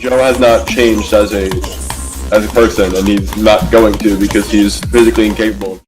Joe has not changed as a person, and he's not going to because he's physically incapable.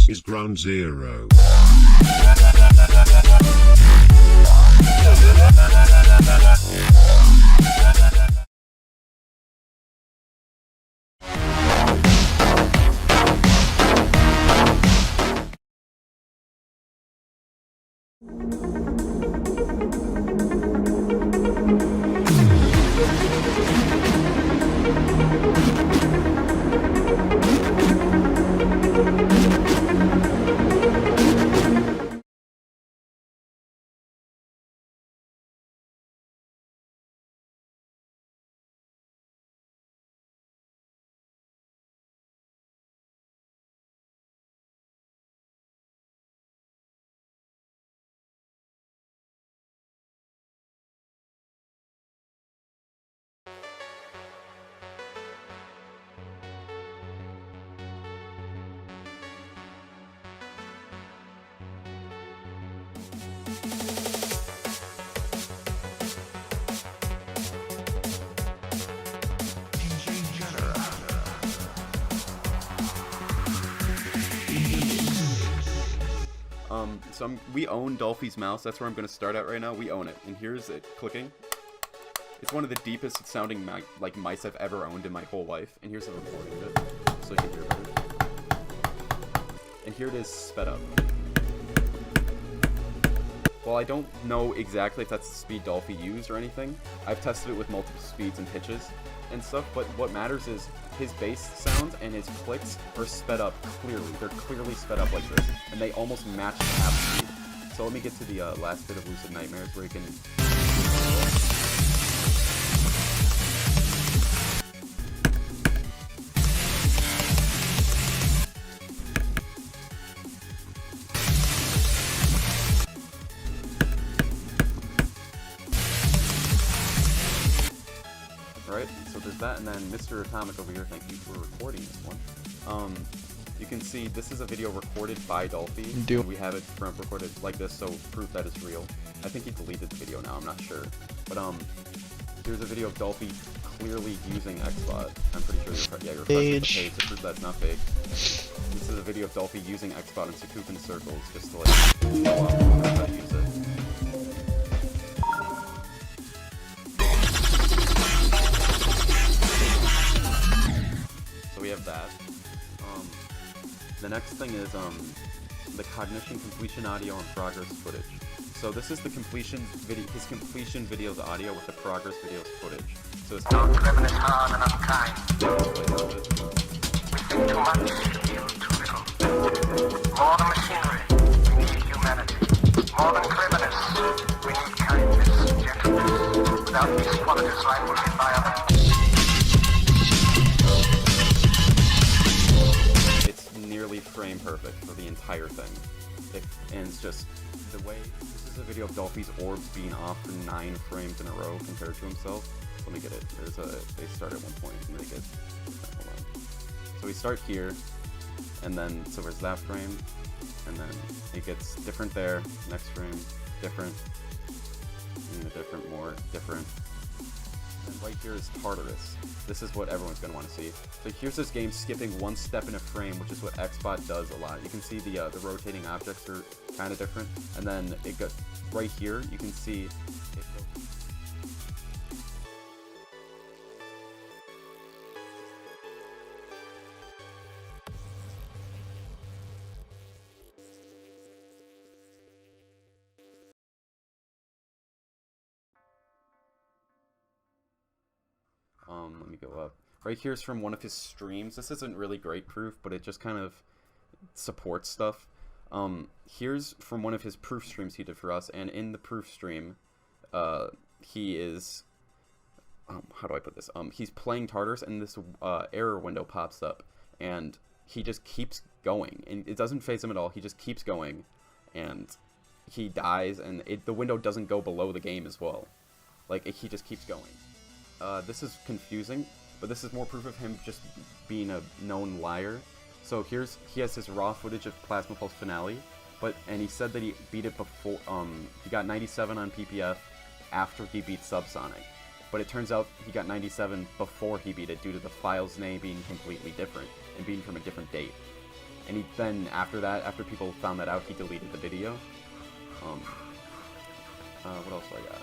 This is ground zero. We own Dolphy's mouse. That's where I'm going to start at right now. We own it. And here's it clicking. It's one of the deepest sounding like mice I've ever owned in my whole life. And here's the recording of it, so you can hear better. And here it is sped up. While I don't know exactly if that's the speed Dolphy used or anything, I've tested it with multiple speeds and pitches and stuff, but what matters is his bass sound and his clicks are sped up clearly. They're clearly sped up like this, and they almost match the half speed. So let me get to the last bit of Lucid Nightmares where you can... Alright, so there's that, and then Mr. Atomic over here, thank you for recording this one. You can see this is a video recorded by Dolphy. We have it recorded like this, so proof that it's real. I think he deleted the video now, I'm not sure. But here's a video of Dolphy clearly using Xbot. I'm pretty sure you're refreshing the page to prove that's not fake. This is a video of Dolphy using Xbot in ㅡㅡㅡ circles, just to like show off how to use it. So we have that. The next thing is the cognition completion audio and progress footage. So this is the completion video, his completion video's audio with the progress video's footage. So it's Don't living is hard and unkind. We think too much, feel too little. More than machinery, we need humanity. More than cleverness, we need kindness, gentleness. Without these qualities, life will be violent. Nearly frame perfect for the entire thing. And it's just the way this is a video of Dolphy's orbs being off for 9 frames in a row compared to himself. Let me get it. They start at one point and they get hold on. So we start here, and then so there's that frame, and then it gets different there, next frame, different, and a different, more different. And right here is Tartarus. This is what everyone's going to want to see. So here's this game skipping one step in a frame, which is what Xbot does a lot. You can see the rotating objects are kind of different. And then it goes right here, you can see it goes. Let me go up. Right here's from one of his streams. This isn't really great proof, but it just kind of supports stuff. Here's from one of his proof streams he did for us, and in the proof stream, he is, how do I put this? He's playing Tartarus, and this error window pops up, and he just keeps going, and it doesn't phase him at all. He just keeps going, and he dies, and the window doesn't go below the game as well. Like, he just keeps going. This is confusing, but this is more proof of him just being a known liar. So he has his raw footage of Plasma Pulse Finale, and he said that he beat it before, he got 97 on PPF after he beat Subsonic. But it turns out he got 97 before he beat it due to the file's name being completely different and being from a different date. and he then after people found that out, he deleted the video. What else do I got?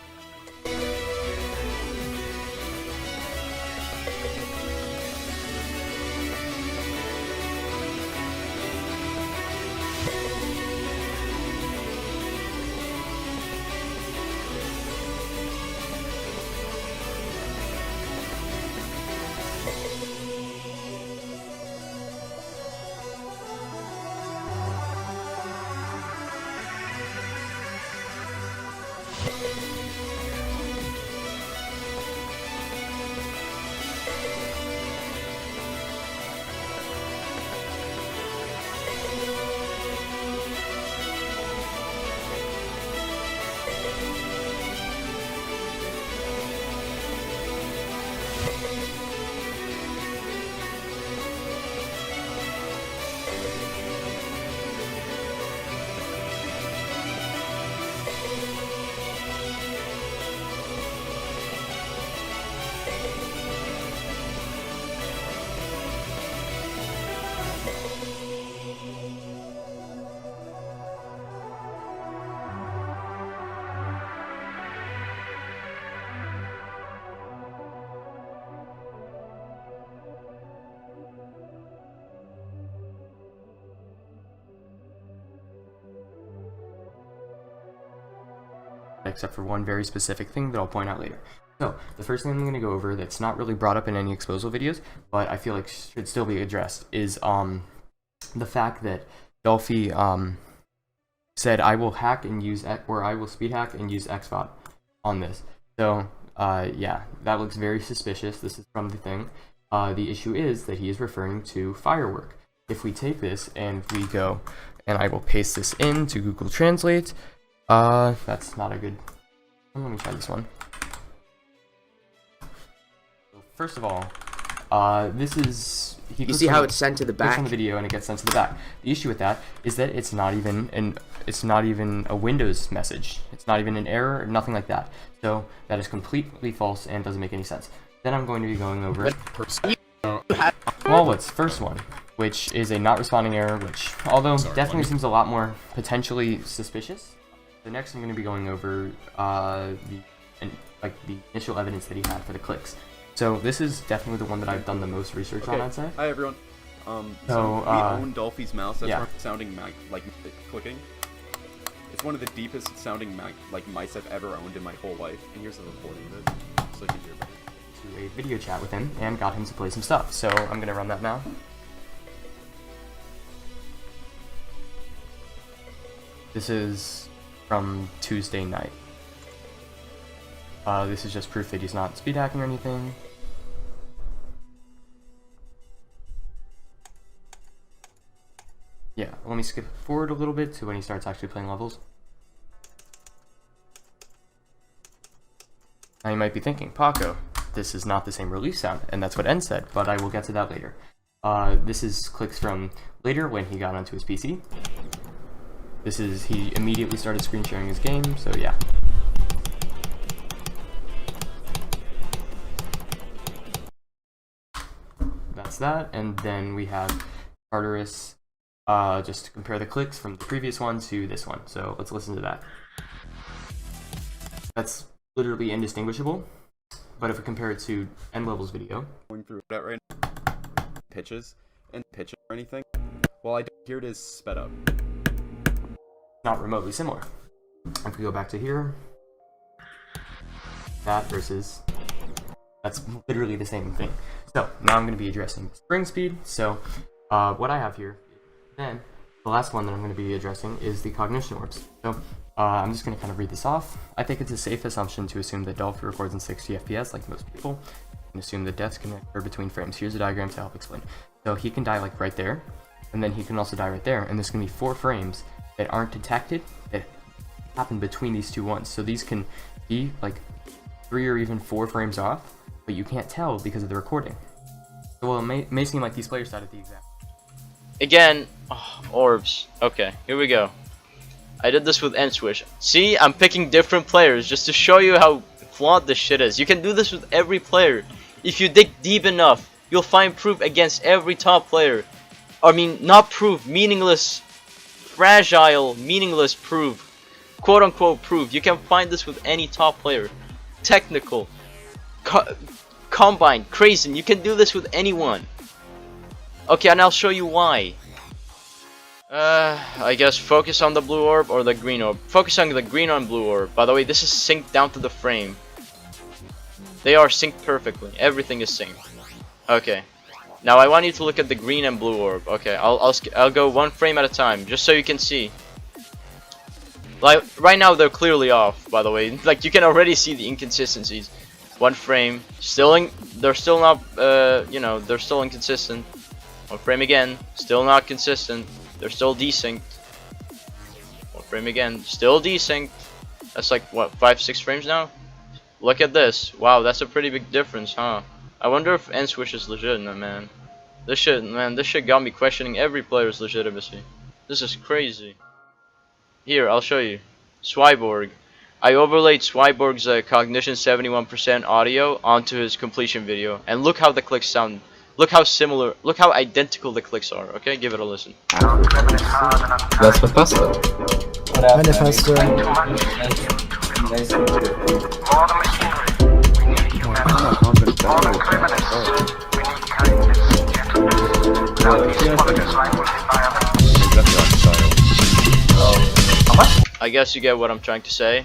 Except for one very specific thing that I'll point out later. So, the first thing I'm going to go over that's not really brought up in any exposal videos, but I feel like should still be addressed, is the fact that Dolphy said, I will hack and use, or I will speed hack and use XBot on this. So, yeah, that looks very suspicious. This is from the thing. The issue is that he is referring to Firework. If we take this and we go, and I will paste this into Google Translate, that's not a good, let me try this one. First of all, this is, you see how it's sent to the back? Clicks on the video and it gets sent to the back. The issue with that is that it's not even a Windows message. It's not even an error, nothing like that. So that is completely false and doesn't make any sense. Then I'm going to be going over Wallet's first one, which is a not responding error, which, although definitely seems a lot more potentially suspicious. The next I'm going to be going over the initial evidence that he had for the clicks. So this is definitely the one that I've done the most research on, I'd say. Hi everyone. So we own Dolphy's mouse. That's sounding like clicking. It's one of the deepest sounding like mice I've ever owned in my whole life. And here's the recording of it, so you can hear it. To a video chat with him and got him to play some stuff. So I'm gonna run that now. This is from Tuesday night. This is just proof that he's not speed hacking or anything. Yeah, let me skip forward a little bit to when he starts actually playing levels. Now you might be thinking, Paco, this is not the same release sound, and that's what N said, but I will get to that later. This is clicks from later when he got onto his PC. This is, he immediately started screen sharing his game, so yeah. That's that, and then we have Tartarus, just to compare the clicks from the previous one to this one, so let's listen to that. That's literally indistinguishable, but if we compare it to N Level's video. Going through that right now. Pitches or anything. Well, here it is sped up. Not remotely similar. If we go back to here, that versus, that's literally the same thing. So now I'm going to be addressing spring speed. So what I have here, then the last one that I'm going to be addressing is the cognition orbs. So I'm just going to kind of read this off. I think it's a safe assumption to assume that Dolphy records in 60 FPS like most people, and assume that deaths can occur between frames. Here's a diagram to help explain. So he can die like right there, and then he can also die right there, and there's going to be 4 frames that aren't detected that happen between these two ones. So these can be like 3 or even 4 frames off, but you can't tell because of the recording. So well, it may seem like these players died at the exact. Again, orbs. Okay, here we go. I did this with N-Swish. See, I'm picking different players just to show you how flawed this shit is. You can do this with every player. If you dig deep enough, you'll find proof against every top player. I mean, not proof, meaningless, fragile, meaningless proof, quote unquote proof. You can find this with any top player. Technical, combined, crazy. You can do this with anyone. Okay, and I'll show you why. I guess focus on the blue orb or the green orb. Focus on the green on blue orb. By the way, this is synced down to the frame. They are synced perfectly. Everything is synced. Okay. Now I want you to look at the green and blue orb. Okay, I'll go one frame at a time, just so you can see. Like right now, they're clearly off. By the way, like you can already see the inconsistencies. One frame, they're still not. You know, they're still inconsistent. One frame again, still not consistent. They're still desynced. One frame again, still desynced. That's like what, 5-6 frames now? Look at this. Wow, that's a pretty big difference, huh? I wonder if N-Switch is legitimate, man. This shit got me questioning every player's legitimacy. This is crazy. Here, I'll show you. Swyborg. I overlaid Swyborg's Cognition 71% audio onto his completion video, and look how the clicks sound. Look how similar, look how identical the clicks are. Okay, give it a listen. That's Professor. Manifesto. I guess you get what I'm trying to say.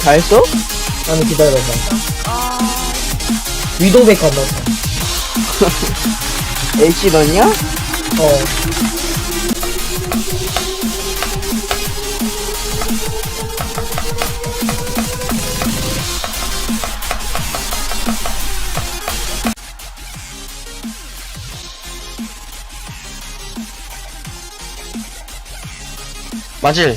다 했어? 나는 기다려봐. 위도백 건넜어. LC 넣냐? 어. 맞을.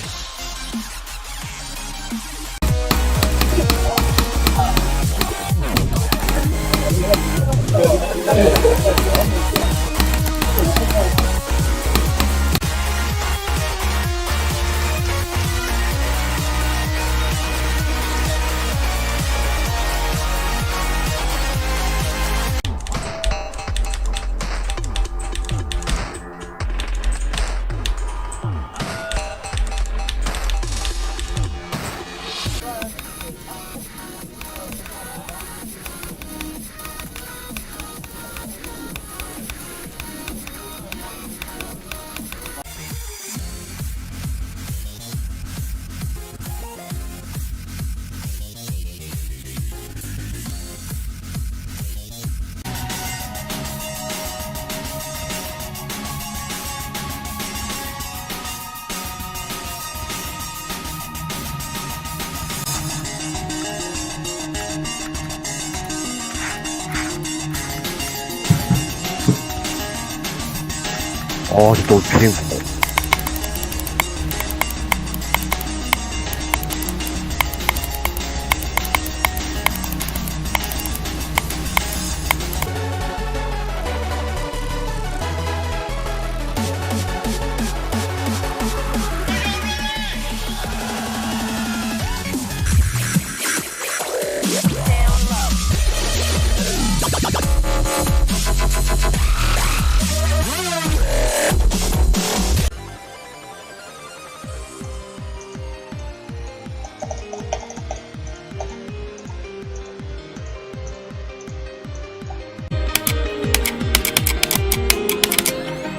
또 주인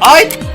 아이!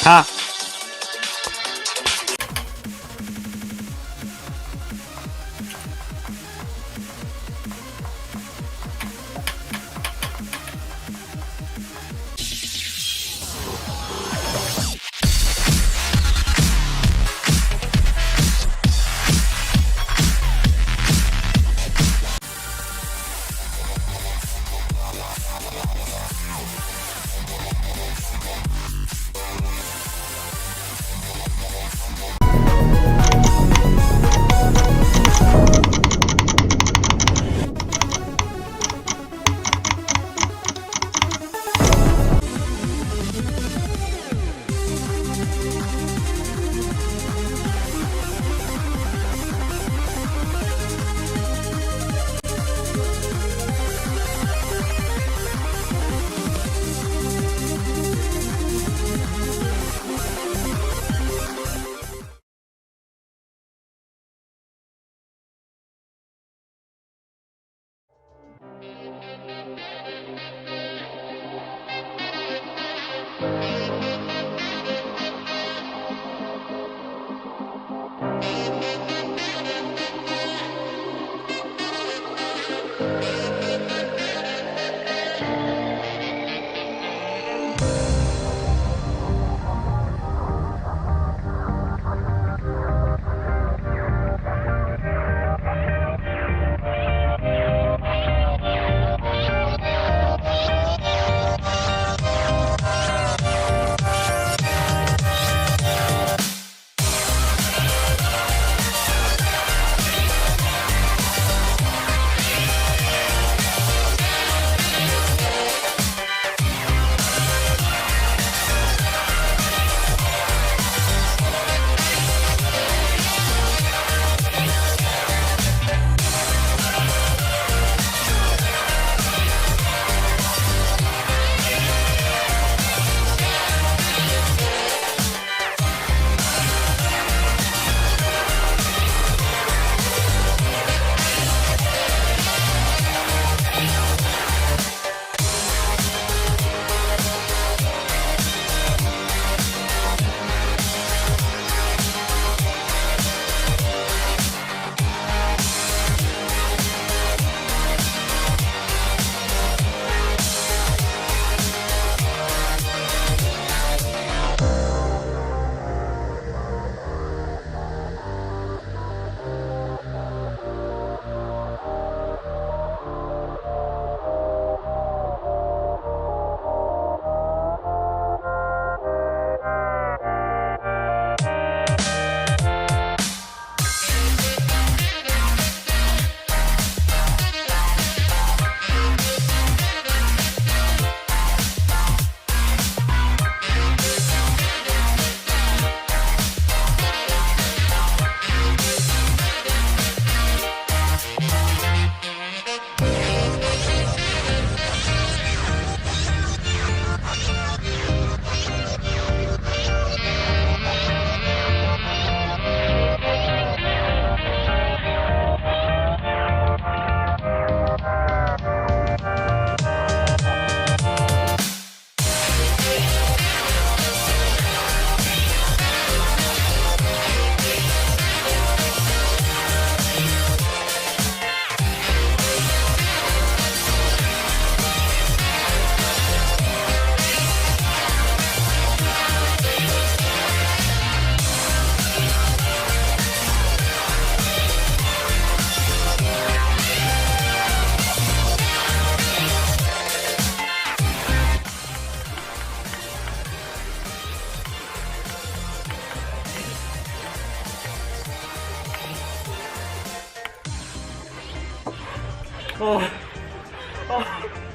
가! 어.